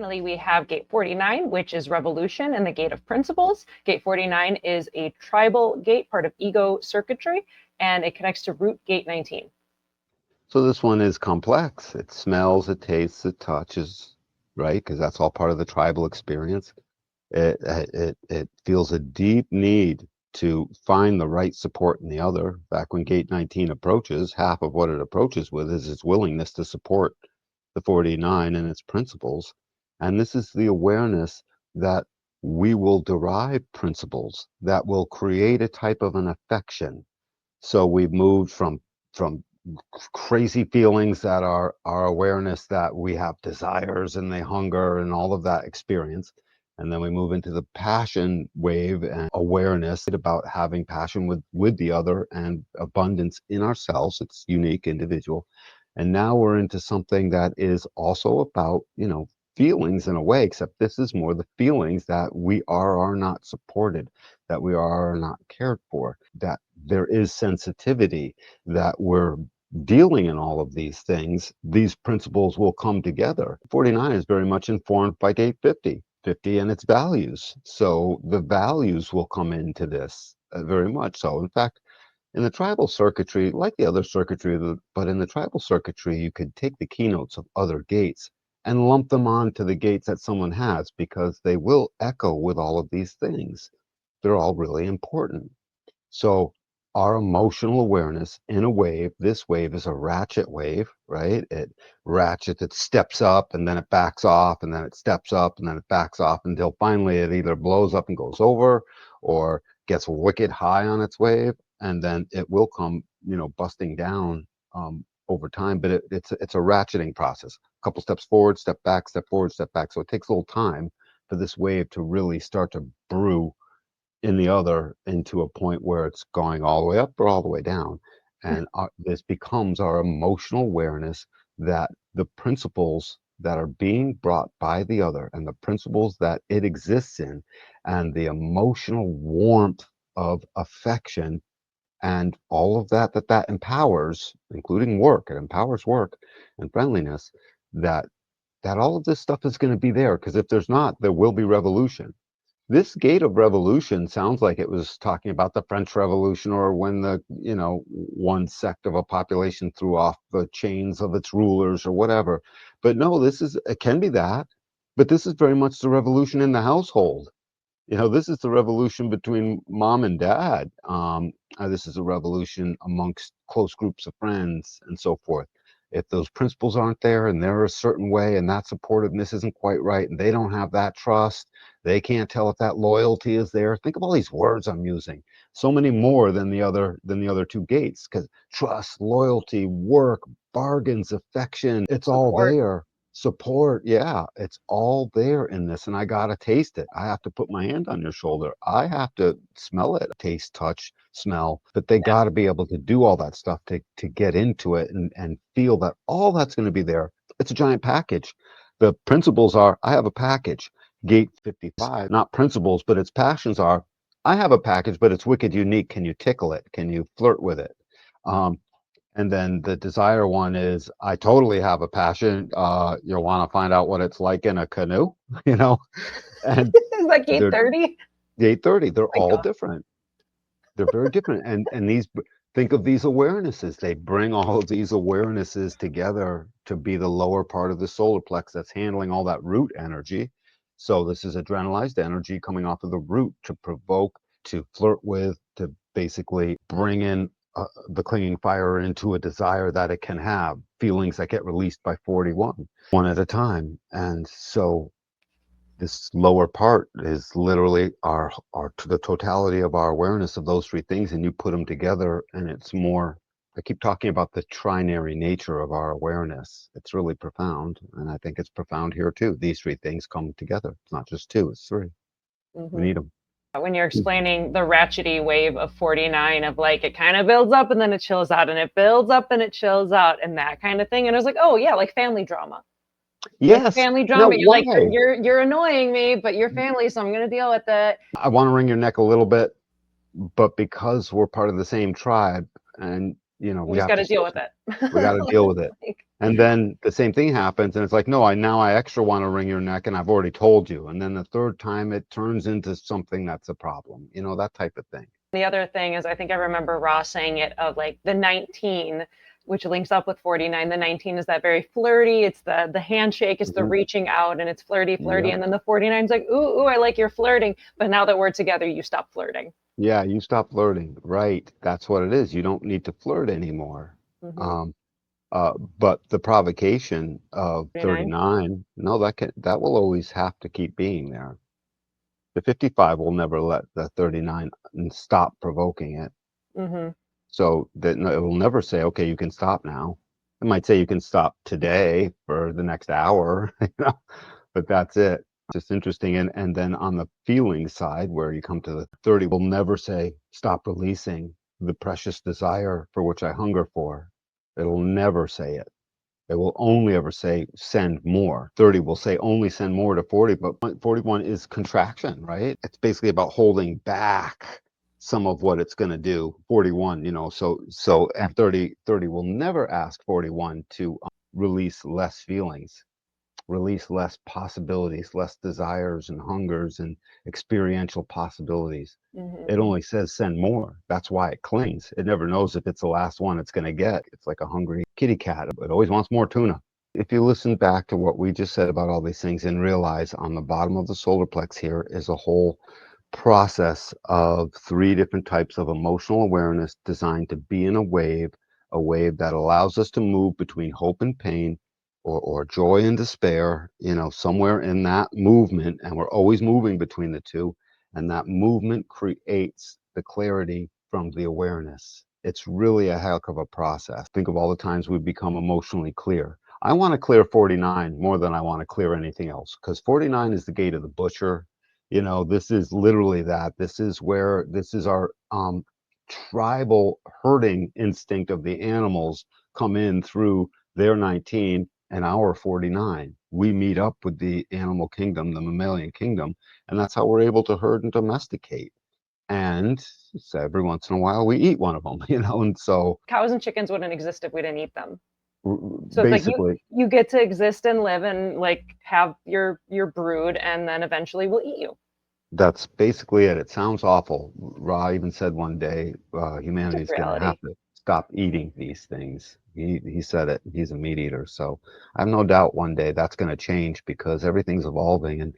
finally, we have gate 49, which is revolution and the gate of principles. Gate 49 is a tribal gate, part of ego circuitry, and it connects to root gate 19. So this one is complex. It smells, it tastes, it touches, right? Because that's all part of the tribal experience. It feels a deep need to find the right support in the other. Back when gate 19 approaches, half of what it approaches with is its willingness to support the 49 and its principles. And this is the awareness that we will derive principles that will create a type of an affection. So we've moved from crazy feelings that are our awareness that we have desires and they hunger and all of that experience. And then we move into the passion wave and awareness about having passion with the other and abundance in ourselves. It's unique, individual. And now we're into something that is also about, feelings in a way, except this is more the feelings that we are not supported, that we are not cared for, that there is sensitivity, that we're dealing in all of these things. These principles will come together. 49 is very much informed by gate 50 and its values. So the values will come into this very much so. In fact, in the tribal circuitry, like the other circuitry, but in the tribal circuitry, you could take the keynotes of other gates and lump them onto the gates that someone has because they will echo with all of these things. They're all really important. So our emotional awareness in a wave, this wave is a ratchet wave, right? It ratchets, it steps up and then it backs off and then it steps up and then it backs off until finally it either blows up and goes over or gets wicked high on its wave, and then it will come, busting down over time. But it's a ratcheting process. A couple steps forward, step back, step forward, step back. So it takes a little time for this wave to really start to brew in the other into a point where it's going all the way up or all the way down. And this becomes our emotional awareness that the principles that are being brought by the other and the principles that it exists in and the emotional warmth of affection and all of that empowers, including work, it empowers work and friendliness, that all of this stuff is going to be there, because if there's not, there will be revolution. This gate of revolution sounds like it was talking about the French Revolution, or when the, one sect of a population threw off the chains of its rulers or whatever. But no, it can be that, but this is very much the revolution in the household. This is the revolution between mom and dad. This is a revolution amongst close groups of friends and so forth. If those principles aren't there and they're a certain way and that supportiveness isn't quite right and they don't have that trust, they can't tell if that loyalty is there. Think of all these words I'm using. So many more than the other two gates, because trust, loyalty, work, bargains, affection, it's all there. Support, yeah, it's all there in this, and I gotta taste it. I have to put my hand on your shoulder. I have to smell it, taste, touch, smell. But they gotta be able to do all that stuff to get into it and feel that all that's going to be there. It's a giant package. The principles are, I have a package. Gate 55, not principles, but its passions are, I have a package, but it's wicked unique. Can you tickle it? Can you flirt with it? And then the desire one is, I totally have a passion. You'll want to find out what it's like in a canoe, And Is that gate 30? Gate 30, they're all God. different. They're very different. And these, think of these awarenesses. They bring all of these awarenesses together to be the lower part of the solar plex that's handling all that root energy. So this is adrenalized energy coming off of the root to provoke, to flirt with, to basically bring in the clinging fire into a desire that it can have, feelings that get released by 41, one at a time. And so this lower part is literally our the totality of our awareness of those three things, and you put them together and it's more, I keep talking about the trinary nature of our awareness. It's really profound, and I think it's profound here too. These three things come together. It's not just two, it's three. We need them. When you're explaining the ratchety wave of 49, of like, it kind of builds up and then it chills out, and it builds up and it chills out, and that kind of thing. And I was like, oh yeah, like family drama. Yes. Like family drama. You're like, you're annoying me, but you're family, so I'm going to deal with it. I want to wring your neck a little bit, but because we're part of the same tribe, and we just got to deal with it. We got to deal with it. And then the same thing happens, and it's like, no, I extra want to wring your neck, and I've already told you. And then the third time, it turns into something that's a problem, that type of thing. The other thing is, I think I remember Ross saying it of like the 19, which links up with 49. The 19 is that very flirty. It's the handshake, it's the Mhm. reaching out, and it's flirty, flirty. Yep. And then the 49 is like, ooh, ooh, I like your flirting. But now that we're together, you stop flirting. Yeah, you stop flirting, right? That's what it is. You don't need to flirt anymore. Mm-hmm. Um, but the provocation of 49. 39, no, that will always have to keep being there. The 55 will never let the 39 stop provoking it. Mm-hmm. So that it will never say, okay, you can stop now. It might say you can stop today for the next hour, but that's it. Just interesting. And then on the feeling side, where you come to the 30, will never say, stop releasing the precious desire for which I hunger for. It'll never say it. It will only ever say send more. 30 will say only send more to 40, but 41 is contraction, right? It's basically about holding back some of what it's going to do. 41, so and 30 will never ask 41 to release less feelings, release less possibilities, less desires and hungers and experiential possibilities. It Mm-hmm. only says send more. That's why it clings. It never knows if it's the last one it's going to get. It's like a hungry kitty cat. It always wants more tuna. If you listen back to what we just said about all these things and realize on the bottom of the solar plex here is a whole process of 3 different types of emotional awareness designed to be in a wave that allows us to move between hope and pain, or joy and despair, somewhere in that movement. And we're always moving between the two. And that movement creates the clarity from the awareness. It's really a heck of a process. Think of all the times we've become emotionally clear. I want to clear 49 more than I want to clear anything else, because 49 is the gate of the butcher. This is literally that. This is our tribal herding instinct of the animals come in through their 19 and our 49. We meet up with the animal kingdom, the mammalian kingdom, and that's how we're able to herd and domesticate. And so every once in a while we eat one of them, and so Cows and chickens wouldn't exist if we didn't eat them. So it's like basically you get to exist and live and like have your brood, and then eventually we'll eat you. that's basically it. It sounds awful. Ra even said one day, It's just humanity's going to reality. have to stop eating these things. He said it. He's a meat eater, so I have no doubt one day that's going to change because everything's evolving. And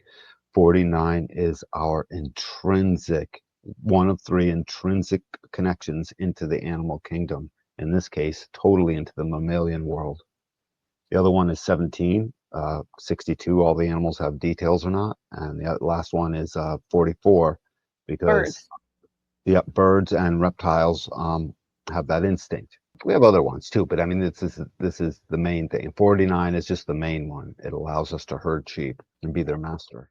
49 is our intrinsic, one of 3 intrinsic connections into the animal kingdom. In this case, totally into the mammalian world. The other one is 17, 62, all the animals have details or not. And the last one is 44, because Birds. birds and reptiles have that instinct. We have other ones too, but I mean, this is the main thing. 49 is just the main one. It allows us to herd sheep and be their master.